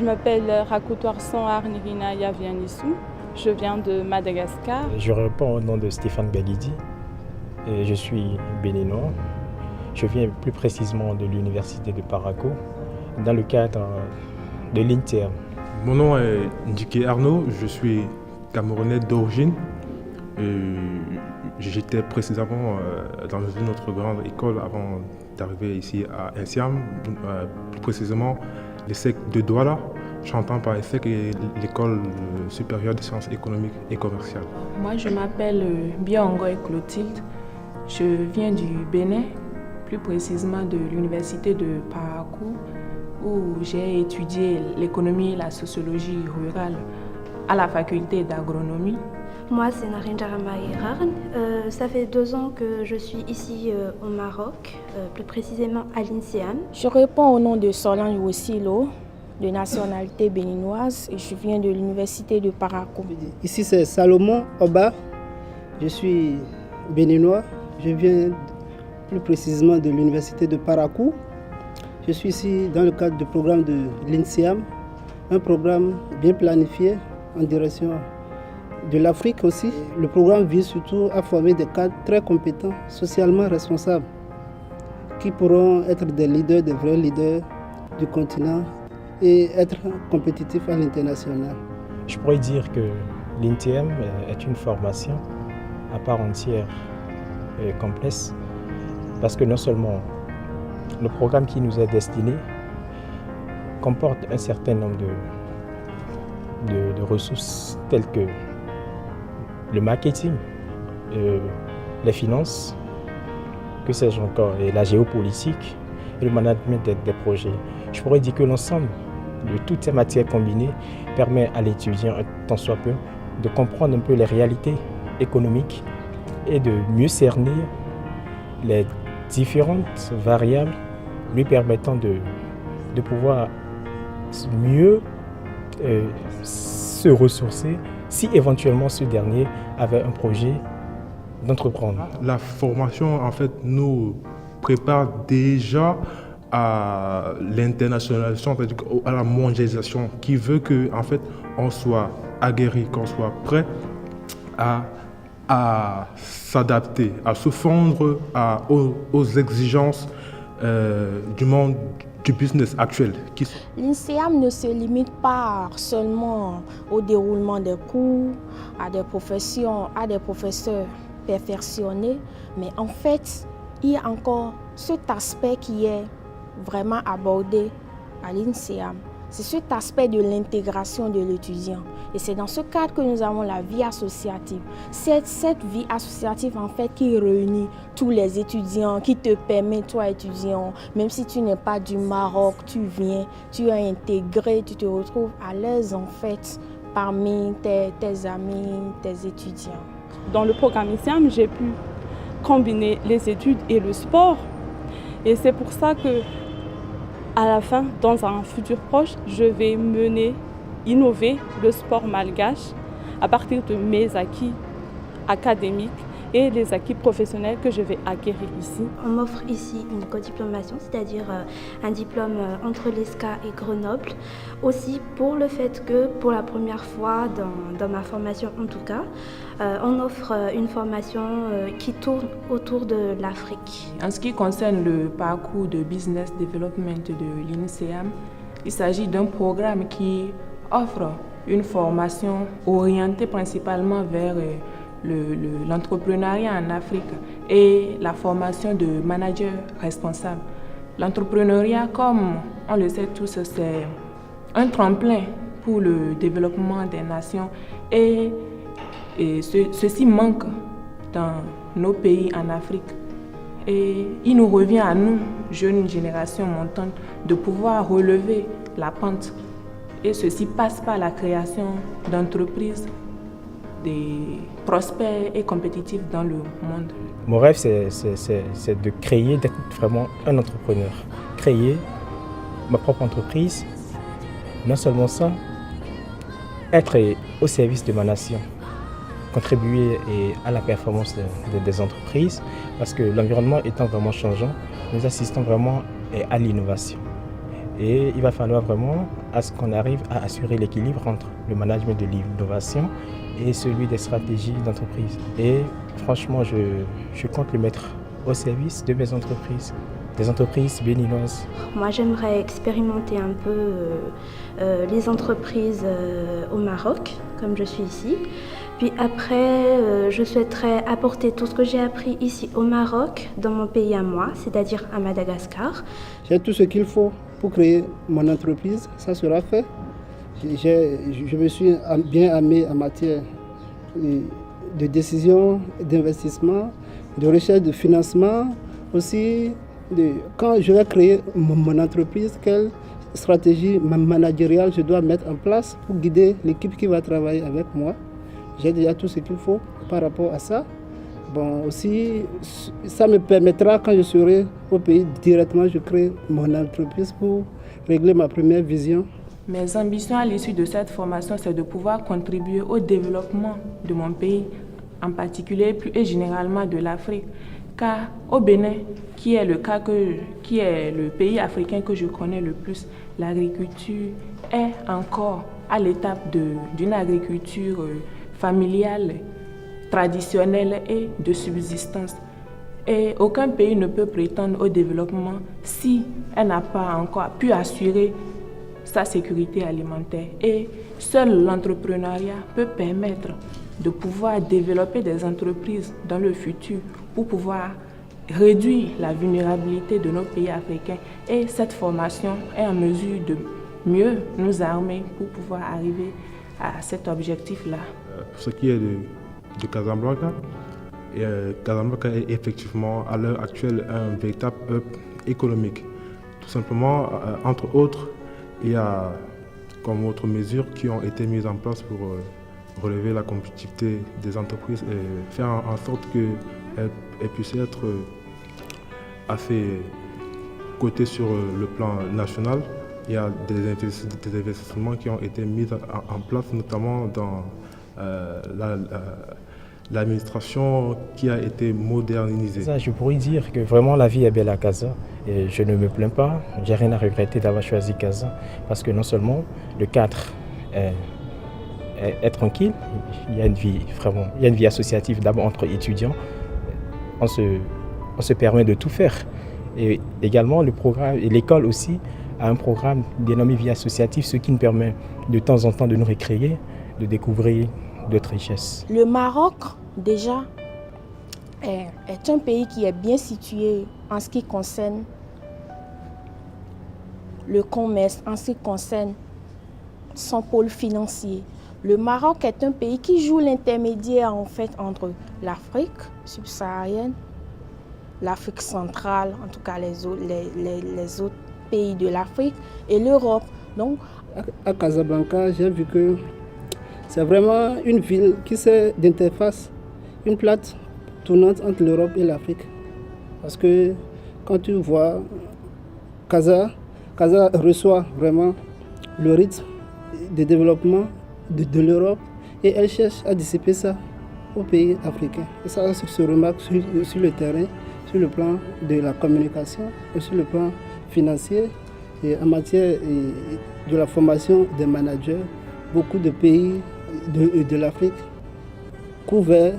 Je m'appelle Rakoutoarson Arnirina Yavianissou. Je viens de Madagascar. Je réponds au nom de Stéphane Belidi. Et je suis béninois. Je viens plus précisément de l'université de Parakou dans le cadre de l'INTERM. Mon nom est Ndike Arnaud, je suis camerounais d'origine. J'étais précisément dans une autre grande école avant d'arriver ici à INSEAM, plus précisément l'ESSEC de Douala. J'entends par ESSEC et l'École supérieure des sciences économiques et commerciales. Moi, je m'appelle Biangoy Clotilde. Je viens du Bénin, plus précisément de l'université de Parakou, où j'ai étudié l'économie et la sociologie rurale à la faculté d'agronomie. Moi, c'est Narendra Ramaïrarn. Ça fait 2 ans que je suis ici au Maroc, plus précisément à l'INSEAM. Je réponds au nom de Solange Wosilo, de nationalité béninoise, et je viens de l'université de Parakou. Ici, c'est Salomon Oba. Je suis béninois. Je viens plus précisément de l'université de Parakou. Je suis ici dans le cadre du programme de l'INSEAM, un programme bien planifié en direction de l'Afrique aussi. Le programme vise surtout à former des cadres très compétents, socialement responsables, qui pourront être des leaders, des vrais leaders du continent et être compétitifs à l'international. Je pourrais dire que l'INTERM est une formation à part entière complexe, parce que non seulement le programme qui nous est destiné comporte un certain nombre de ressources telles que le marketing, les finances, que sais-je encore, et la géopolitique et le management des projets. Je pourrais dire que l'ensemble de toutes ces matières combinées permet à l'étudiant, tant soit peu, de comprendre un peu les réalités économiques et de mieux cerner les différentes variables lui permettant de pouvoir mieux se ressourcer si éventuellement ce dernier avait un projet d'entreprendre. La formation, en fait, nous prépare déjà à l'internationalisation, c'est-à-dire à la mondialisation, qui veut que, en fait, on soit aguerri, qu'on soit prêt à s'adapter, à se fondre aux exigences du monde du business actuel. L'INSEAM ne se limite pas seulement au déroulement des cours, à des professeurs perfectionnés, mais en fait, il y a encore cet aspect qui est vraiment abordé à l'INSEAM. C'est cet aspect de l'intégration de l'étudiant. Et c'est dans ce cadre que nous avons la vie associative. Cette vie associative, en fait, qui réunit tous les étudiants, qui te permet, toi, étudiant, même si tu n'es pas du Maroc, tu viens, tu es intégré, tu te retrouves à l'aise, en fait, parmi tes amis, tes étudiants. Dans le programme INSEAM, j'ai pu combiner les études et le sport. Et c'est pour ça que à la fin, dans un futur proche, je vais innover le sport malgache à partir de mes acquis académiques et les acquis professionnels que je vais acquérir ici. On m'offre ici une codiplomation, c'est-à-dire un diplôme entre l'ESCA et Grenoble. Aussi pour le fait que pour la première fois dans ma formation en tout cas, on offre une formation qui tourne autour de l'Afrique. En ce qui concerne le parcours de Business Development de l'INSEAM, il s'agit d'un programme qui offre une formation orientée principalement vers l'entrepreneuriat en Afrique et la formation de managers responsables. L'entrepreneuriat, comme on le sait tous, c'est un tremplin pour le développement des nations et ceci manque dans nos pays en Afrique. Et il nous revient à nous, jeunes générations montantes, de pouvoir relever la pente. Et ceci passe par la création d'entreprises prospères et compétitifs dans le monde. Mon rêve, c'est de créer, d'être vraiment un entrepreneur. Créer ma propre entreprise. Non seulement ça, être au service de ma nation. Contribuer à la performance des entreprises, parce que l'environnement étant vraiment changeant, nous assistons vraiment à l'innovation. Et il va falloir vraiment à ce qu'on arrive à assurer l'équilibre entre le management de l'innovation et celui des stratégies d'entreprise. Et franchement, je compte le mettre au service de mes entreprises, des entreprises béninoises. Moi, j'aimerais expérimenter un peu les entreprises au Maroc, comme je suis ici. Puis après, je souhaiterais apporter tout ce que j'ai appris ici au Maroc, dans mon pays à moi, c'est-à-dire à Madagascar. J'ai tout ce qu'il faut pour créer mon entreprise, ça sera fait. Je me suis bien armé en matière de décision, d'investissement, de recherche de financement, aussi quand je vais créer mon entreprise, quelle stratégie managériale je dois mettre en place pour guider l'équipe qui va travailler avec moi. J'ai déjà tout ce qu'il faut par rapport à ça. Bon, aussi, ça me permettra, quand je serai au pays, directement, je crée mon entreprise pour régler ma première vision. Mes ambitions à l'issue de cette formation, c'est de pouvoir contribuer au développement de mon pays, en particulier plus et généralement de l'Afrique. Car au Bénin, qui est le pays africain que je connais le plus, l'agriculture est encore à l'étape d'une agriculture familiale, traditionnelle et de subsistance. Et aucun pays ne peut prétendre au développement si elle n'a pas encore pu assurer sa sécurité alimentaire. Et seul l'entrepreneuriat peut permettre de pouvoir développer des entreprises dans le futur pour pouvoir réduire la vulnérabilité de nos pays africains. Et cette formation est en mesure de mieux nous armer pour pouvoir arriver à cet objectif-là. Pour ce qui est de Casablanca, Casablanca est effectivement à l'heure actuelle un véritable hub économique. Tout simplement, entre autres, il y a comme autres mesures qui ont été mises en place pour relever la compétitivité des entreprises et faire en sorte qu'elles puissent être assez cotées sur le plan national. Il y a des investissements qui ont été mis en place, notamment dans l'administration qui a été modernisée. Ça, je pourrais dire que vraiment la vie est belle à Casa et je ne me plains pas. J'ai rien à regretter d'avoir choisi Casa parce que non seulement le cadre est tranquille, il y a une vie associative d'abord entre étudiants. On se permet de tout faire. Et également le programme et l'école aussi a un programme dénommé vie associative, ce qui nous permet de temps en temps de nous récréer, de découvrir d'autres richesses. Le Maroc, déjà, est un pays qui est bien situé en ce qui concerne le commerce, en ce qui concerne son pôle financier. Le Maroc est un pays qui joue l'intermédiaire en fait entre l'Afrique subsaharienne, l'Afrique centrale, en tout cas les autres pays de l'Afrique et l'Europe. Donc, à Casablanca, j'ai vu que c'est vraiment une ville qui sert d'interface, une plate tournante entre l'Europe et l'Afrique. Parce que quand tu vois Casa reçoit vraiment le rythme de développement de l'Europe et elle cherche à dissiper ça aux pays africains. Et ça se remarque sur le terrain, sur le plan de la communication et sur le plan financier. Et en matière de la formation des managers, beaucoup de pays de l'Afrique couvrent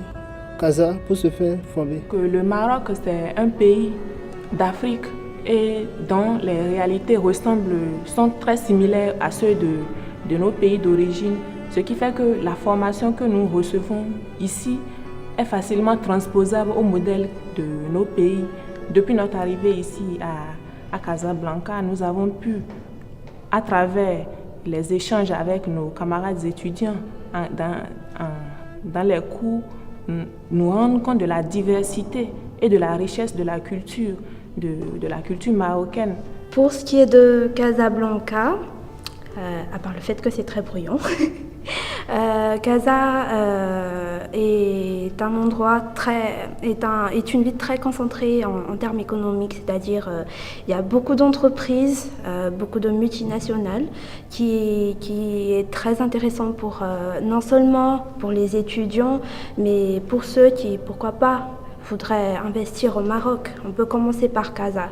Casa pour se faire former. Que le Maroc, c'est un pays d'Afrique et dont les réalités sont très similaires à ceux de nos pays d'origine. Ce qui fait que la formation que nous recevons ici est facilement transposable au modèle de nos pays. Depuis notre arrivée ici à Casablanca, nous avons pu, à travers les échanges avec nos camarades étudiants dans les cours, nous rendre compte de la diversité et de la richesse de la culture, de la culture marocaine. Pour ce qui est de Casablanca, à part le fait que c'est très bruyant, Casa est un endroit est une ville très concentrée en termes économiques, c'est-à-dire il y a beaucoup d'entreprises, beaucoup de multinationales qui est très intéressant pour non seulement pour les étudiants, mais pour ceux qui, pourquoi pas, voudraient investir au Maroc. On peut commencer par Casa.